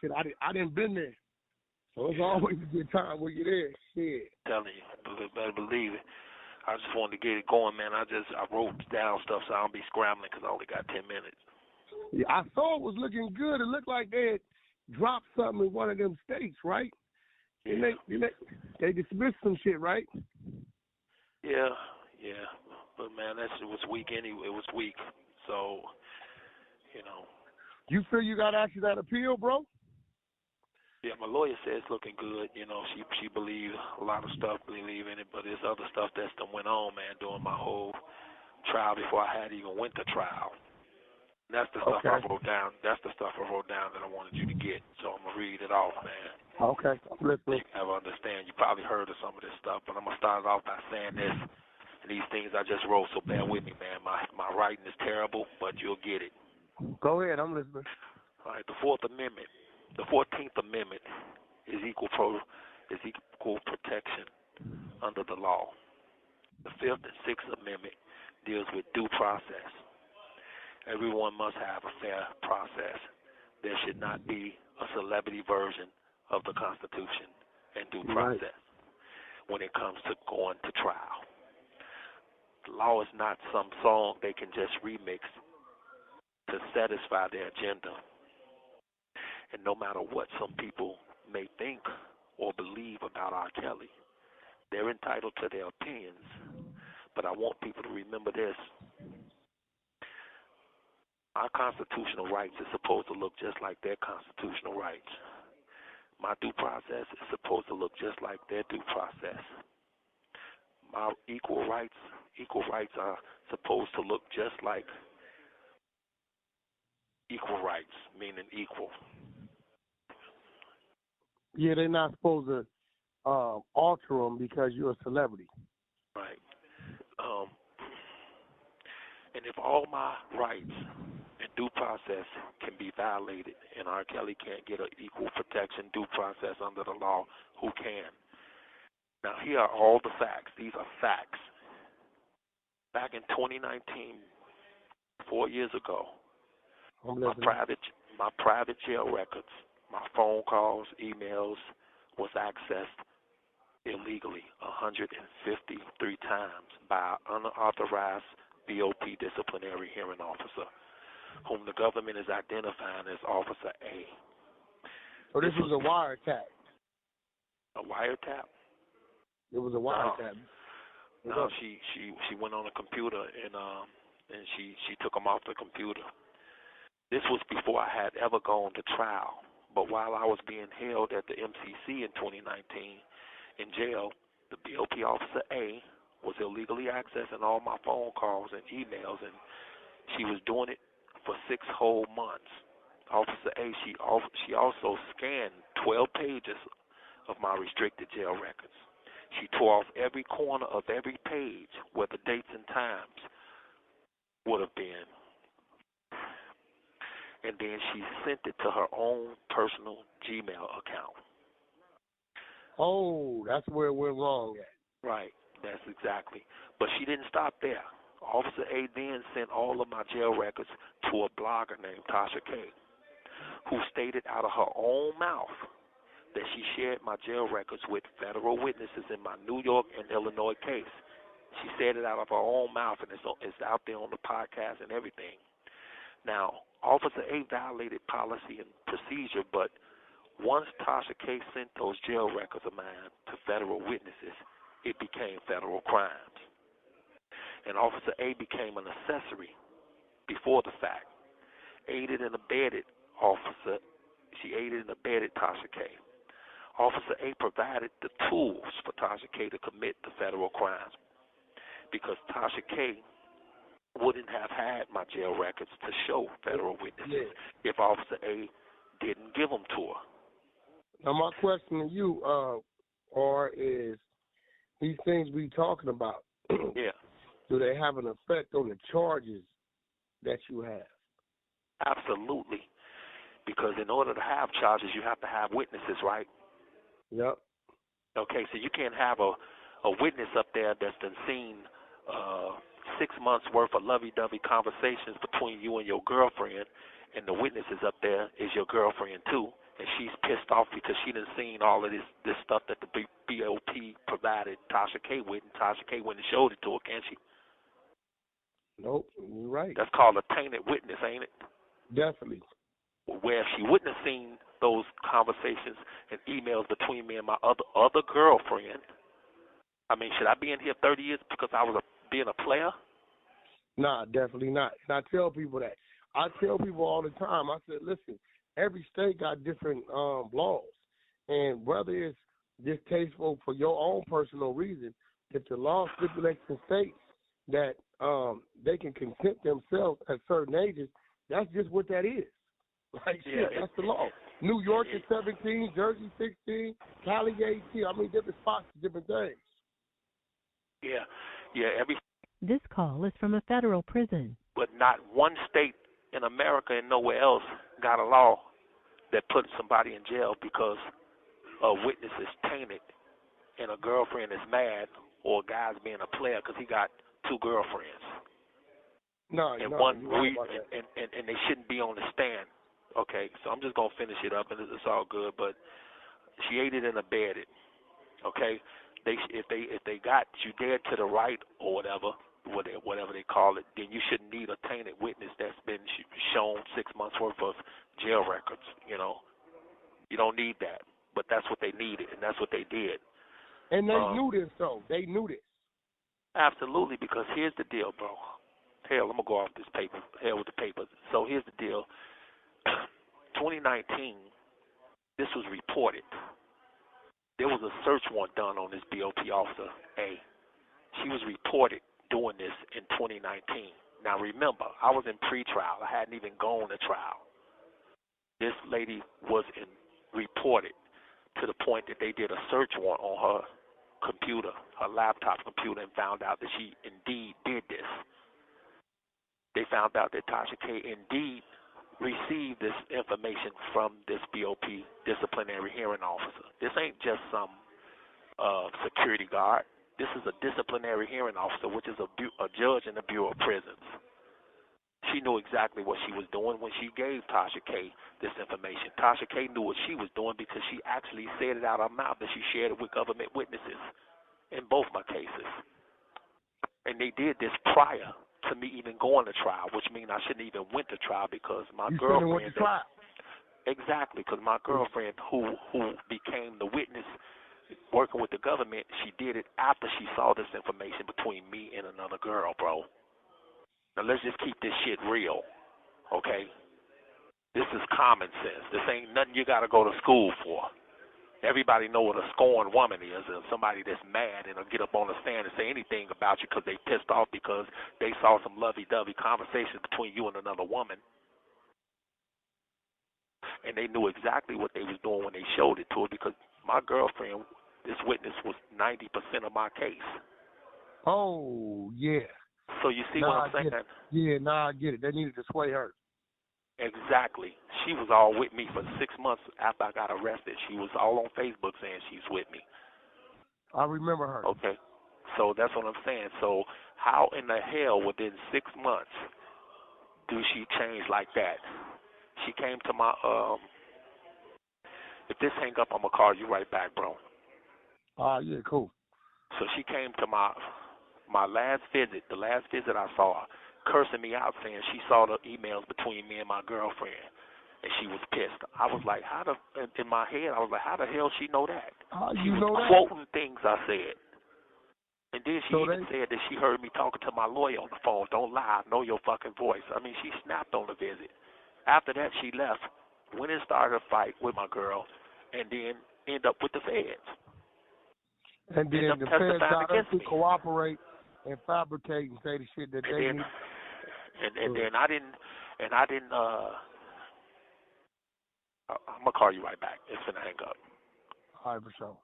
Shit, I didn't been there. So it's always a good time when you're there. Shit. Telling you, better believe it. I just wanted to get it going, man. I wrote down stuff so I don't be scrambling because I only got 10 minutes. Yeah, I saw it was looking good. It looked like they had dropped something in one of them states, right? Yeah. They dismissed some shit, right? Yeah. But man, it was weak anyway. It was weak. So, you know. You feel you got actually that appeal, bro? Yeah, my lawyer says it's looking good. You know, she believes a lot of stuff, believe in it, but there's other stuff that's done went on, man, during my whole trial before I had even went to trial. And that's the stuff I wrote down. That's the stuff I wrote down that I wanted you to get. So I'm gonna read it off, man. Okay, I'm listening. So you can have understand. You probably heard of some of this stuff, but I'm gonna start off by saying this. And these things I just wrote, so bear with me, man. My writing is terrible, but you'll get it. Go ahead, I'm listening. All right, the 14th Amendment is equal protection under the law. The 5th and 6th Amendment deals with due process. Everyone must have a fair process. There should not be a celebrity version of the Constitution and due process when it comes to going to trial. The law is not some song they can just remix to satisfy their agenda. And no matter what some people may think or believe about R. Kelly, they're entitled to their opinions. But I want people to remember this. Our constitutional rights is supposed to look just like their constitutional rights. My due process is supposed to look just like their due process. My equal rights are supposed to look just like equal rights, meaning equal. Yeah, they're not supposed to alter them because you're a celebrity. Right. And if all my rights and due process can be violated and R. Kelly can't get an equal protection due process under the law, who can? Now, here are all the facts. These are facts. Back in 2019, 4 years ago, my private jail records, my phone calls, emails was accessed illegally 153 times by an unauthorized BOP disciplinary hearing officer, whom the government is identifying as Officer A. So this was a wiretap? A wiretap? It was a wiretap. No, she went on a computer and she took them off the computer. This was before I had ever gone to trial. But while I was being held at the MCC in 2019 in jail, the BOP Officer A was illegally accessing all my phone calls and emails, and she was doing it for 6 whole months. Officer A, she also scanned 12 pages of my restricted jail records. She tore off every corner of every page where the dates and times would have been. And then she sent it to her own personal Gmail account. Oh, that's where it went wrong at. Right, that's exactly. But she didn't stop there. Officer A then sent all of my jail records to a blogger named Tasha K, who stated out of her own mouth that she shared my jail records with federal witnesses in my New York and Illinois case. She said it out of her own mouth, and it's out there on the podcast and everything. Now, Officer A violated policy and procedure, but once Tasha K sent those jail records of mine to federal witnesses, it became federal crimes. And Officer A became an accessory before the fact. Aided and abetted Tasha K. Officer A provided the tools for Tasha K to commit the federal crimes because Tasha K wouldn't have had my jail records to show federal witnesses if Officer A didn't give them to her. Now, my question to you, is these things we talking about, do they have an effect on the charges that you have? Absolutely. Because in order to have charges, you have to have witnesses, right? Yep. Okay, so you can't have a witness up there that's been seen 6 months worth of lovey-dovey conversations between you and your girlfriend, and the witnesses up there is your girlfriend too, and she's pissed off because she done seen all of this stuff that the BOP provided Tasha K with, and Tasha K went and showed it to her, can't she? Nope, you're right. That's called a tainted witness, ain't it? Definitely. Where if she wouldn't have seen those conversations and emails between me and my other girlfriend, I mean, should I be in here 30 years because I was being a player? Nah, definitely not. And I tell people that. I tell people all the time, I said, listen, every state got different laws. And whether it's distasteful for your own personal reason, if the law stipulates in states that they can consent themselves at certain ages, that's just what that is. Like, shit, that's the law. New York is 17, Jersey 16, Cali 18. I mean, different spots, different things. Yeah, This call is from a federal prison. But not one state in America and nowhere else got a law that puts somebody in jail because a witness is tainted and a girlfriend is mad, or a guy's being a player because he got two girlfriends. And they shouldn't be on the stand. Okay, so I'm just gonna finish it up, and it's all good. But she aided and abetted. Okay, if they got you dead to the right or whatever they call it, then you shouldn't need a tainted witness that's been shown 6 months worth of jail records. You know, you don't need that, but that's what they needed, and that's what they did. And they knew this, though. They knew this. Absolutely, because here's the deal, bro. Hell, I'm gonna go off this paper. Hell with the papers. So here's the deal. 2019, this was reported. There was a search warrant done on this BOP officer, A. She was reported doing this in 2019. Now remember, I was in pretrial. I hadn't even gone to trial. This lady was reported to the point that they did a search warrant on her computer, her laptop computer, and found out that she indeed did this. They found out that Tasha K indeed received this information from this BOP disciplinary hearing officer. This ain't just some security guard. This is a disciplinary hearing officer, which is a judge in the Bureau of Prisons. She knew exactly what she was doing when she gave Tasha K this information. Tasha K knew what she was doing because she actually said it out of her mouth, and she shared it with government witnesses in both my cases. And they did this prior to me even going to trial, which means I shouldn't even went to trial because my girlfriend. Went to trial. Exactly, because my girlfriend, who became the witness working with the government, she did it after she saw this information between me and another girl, bro. Now let's just keep this shit real, okay? This is common sense. This ain't nothing you got to go to school for. Everybody know what a scorned woman is, and somebody that's mad and will get up on the stand and say anything about you because they pissed off because they saw some lovey-dovey conversations between you and another woman. And they knew exactly what they was doing when they showed it to her because my girlfriend, this witness, was 90% of my case. Oh, yeah. So you see what I'm saying? Yeah, I get it. They needed to sway her. Exactly. She was all with me for 6 months after I got arrested. She was all on Facebook saying she's with me. I remember her. Okay. So that's what I'm saying. So how in the hell within 6 months do she change like that? She came to my, if this hang up, I'm going to call you right back, bro. Yeah, cool. So she came to my last visit, the last visit I saw her, cursing me out, saying she saw the emails between me and my girlfriend, and she was pissed. I was like, in my head, I was like, how the hell she know that? She was quoting things I said. And then she even said that she heard me talking to my lawyer on the phone. Don't lie, I know your fucking voice. I mean, she snapped on the visit. After that, she left, went and started a fight with my girl, and then ended up with the feds. And then the feds got us to cooperate and fabricate and say the shit that they need. And then I didn't. I'm gonna call you right back. It's gonna hang up. All right, for sure.